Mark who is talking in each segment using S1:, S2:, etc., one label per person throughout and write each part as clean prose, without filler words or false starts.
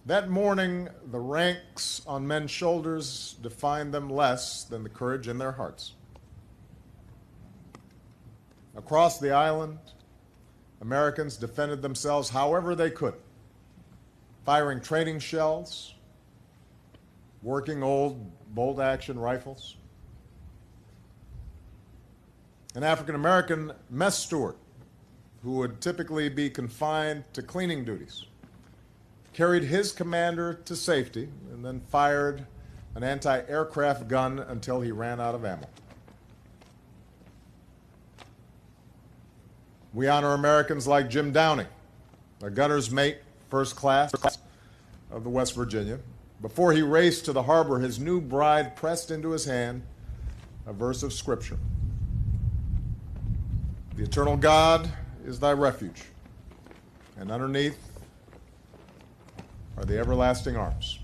S1: That morning, the ranks on men's shoulders defined them less than the courage in their hearts. Across the island, Americans defended themselves however they could, firing training shells, working old bolt-action rifles. An African-American mess steward, who would typically be confined to cleaning duties, carried his commander to safety and then fired an anti-aircraft gun until he ran out of ammo. We honor Americans like Jim Downing, a gunner's mate, first class of the West Virginia. Before he raced to the harbor, his new bride pressed into his hand a verse of Scripture. The eternal God is thy refuge, and underneath are the everlasting arms.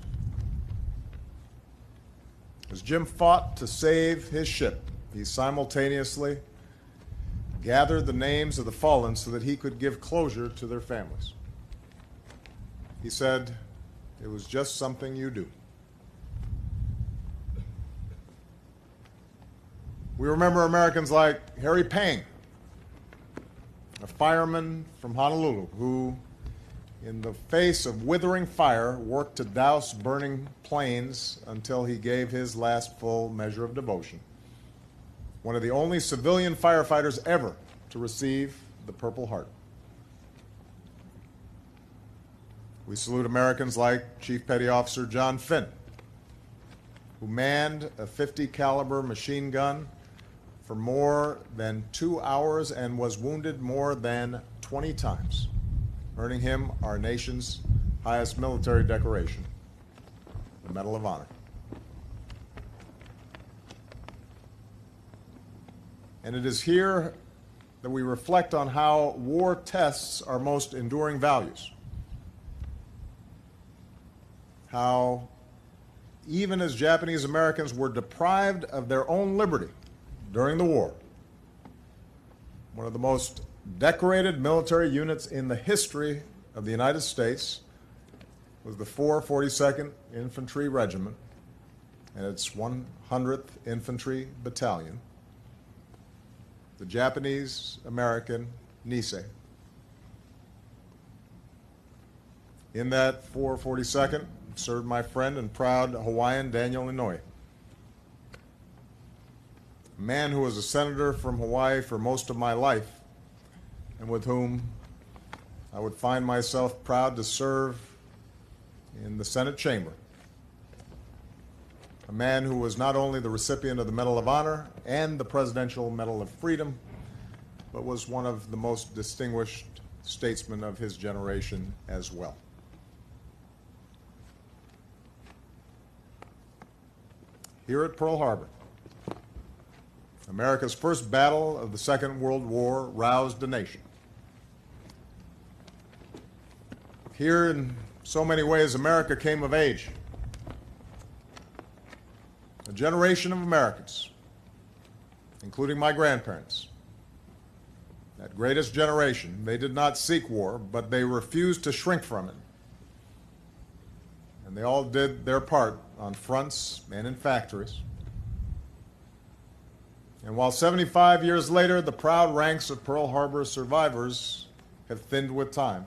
S1: As Jim fought to save his ship, he simultaneously gathered the names of the fallen so that he could give closure to their families. He said, "It was just something you do." We remember Americans like Harry Pang, a fireman from Honolulu who, in the face of withering fire, worked to douse burning planes until he gave his last full measure of devotion. One of the only civilian firefighters ever to receive the Purple Heart. We salute Americans like Chief Petty Officer John Finn, who manned a .50 caliber machine gun for more than 2 hours and was wounded more than 20 times, earning him our nation's highest military decoration, the Medal of Honor. And it is here that we reflect on how war tests our most enduring values. How even as Japanese Americans were deprived of their own liberty during the war, one of the most decorated military units in the history of the United States was the 442nd Infantry Regiment and its 100th Infantry Battalion, the Japanese-American Nisei. In that 442nd served my friend and proud Hawaiian Daniel Inouye, a man who was a senator from Hawaii for most of my life and with whom I would find myself proud to serve in the Senate chamber. A man who was not only the recipient of the Medal of Honor and the Presidential Medal of Freedom, but was one of the most distinguished statesmen of his generation as well. Here at Pearl Harbor, America's first battle of the Second World War roused the nation. Here, in so many ways, America came of age. A generation of Americans, including my grandparents, that greatest generation, they did not seek war, but they refused to shrink from it. And they all did their part on fronts and in factories. And while 75 years later, the proud ranks of Pearl Harbor survivors have thinned with time,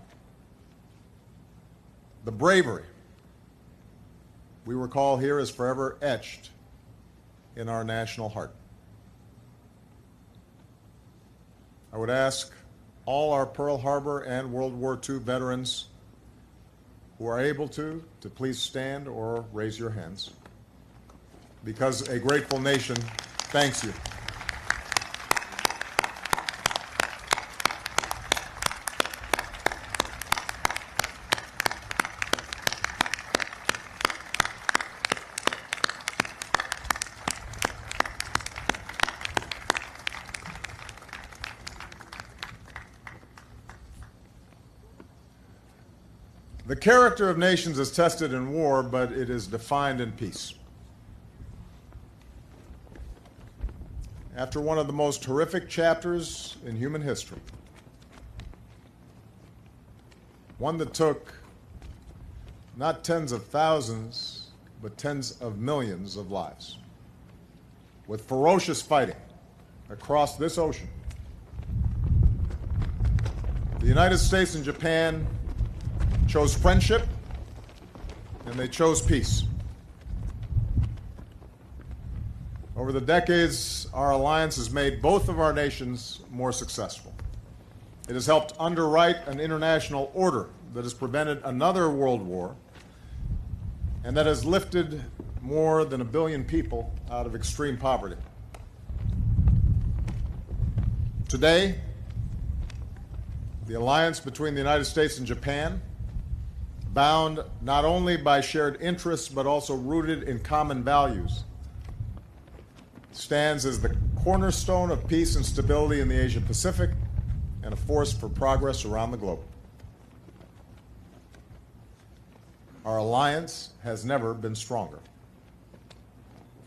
S1: the bravery we recall here is forever etched in our national heart. I would ask all our Pearl Harbor and World War II veterans who are able to please stand or raise your hands, because a grateful nation thanks you. The character of nations is tested in war, but it is defined in peace. After one of the most horrific chapters in human history, one that took not tens of thousands, but tens of millions of lives. With ferocious fighting across this ocean, the United States and Japan chose friendship, and they chose peace. Over the decades, our alliance has made both of our nations more successful. It has helped underwrite an international order that has prevented another world war and that has lifted more than 1 billion people out of extreme poverty. Today, the alliance between the United States and Japan, bound not only by shared interests but also rooted in common values, stands as the cornerstone of peace and stability in the Asia-Pacific and a force for progress around the globe. Our alliance has never been stronger.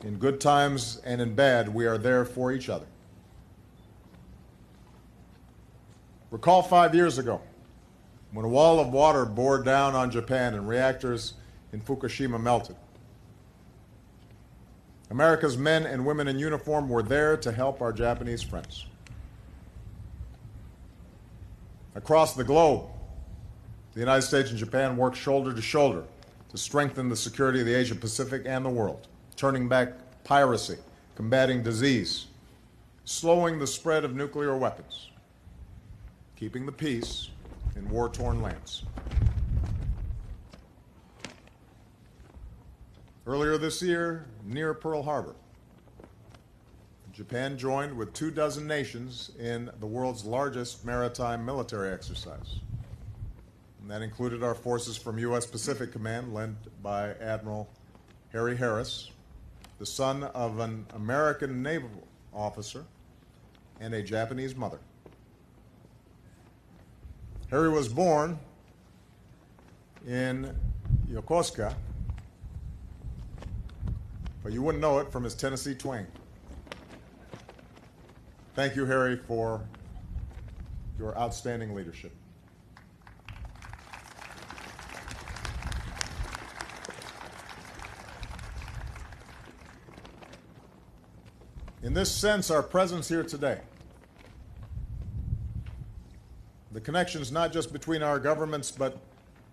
S1: In good times and in bad, we are there for each other. Recall 5 years ago, when a wall of water bore down on Japan and reactors in Fukushima melted. America's men and women in uniform were there to help our Japanese friends. Across the globe, the United States and Japan worked shoulder to shoulder to strengthen the security of the Asia-Pacific and the world, turning back piracy, combating disease, slowing the spread of nuclear weapons, keeping the peace in war-torn lands. Earlier this year, near Pearl Harbor, Japan joined with 24 nations in the world's largest maritime military exercise. And that included our forces from U.S. Pacific Command, led by Admiral Harry Harris, the son of an American naval officer and a Japanese mother. Harry was born in Yokosuka, but you wouldn't know it from his Tennessee twang. Thank you, Harry, for your outstanding leadership. In this sense, our presence here today, the connections not just between our governments, but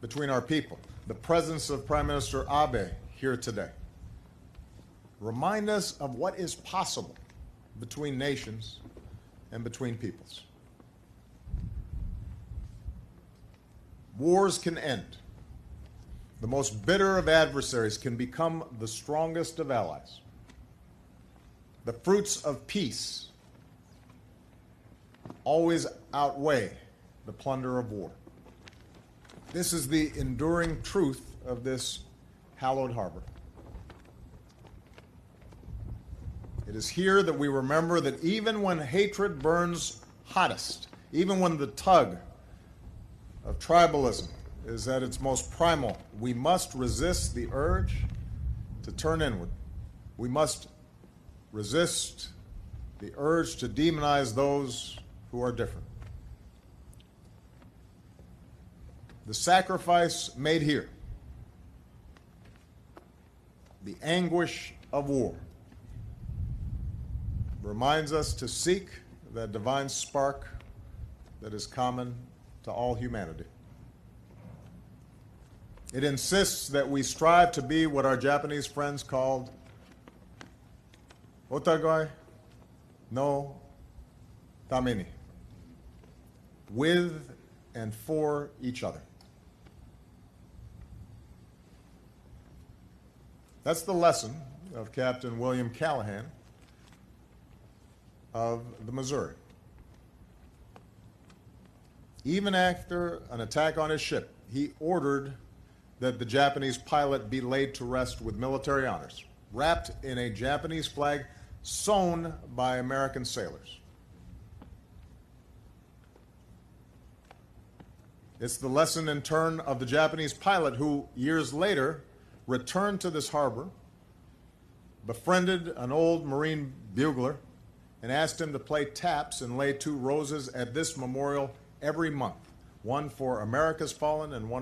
S1: between our people, the presence of Prime Minister Abe here today, remind us of what is possible between nations and between peoples. Wars can end. The most bitter of adversaries can become the strongest of allies. The fruits of peace always outweigh the plunder of war. This is the enduring truth of this hallowed harbor. It is here that we remember that even when hatred burns hottest, even when the tug of tribalism is at its most primal, we must resist the urge to turn inward. We must resist the urge to demonize those who are different. The sacrifice made here, the anguish of war, reminds us to seek that divine spark that is common to all humanity. It insists that we strive to be what our Japanese friends called otagai no tameni, with and for each other. That's the lesson of Captain William Callahan of the Missouri. Even after an attack on his ship, he ordered that the Japanese pilot be laid to rest with military honors, wrapped in a Japanese flag sewn by American sailors. It's the lesson in turn of the Japanese pilot who, years later, returned to this harbor, befriended an old Marine bugler, and asked him to play taps and lay 2 roses at this memorial every month, one for America's fallen and one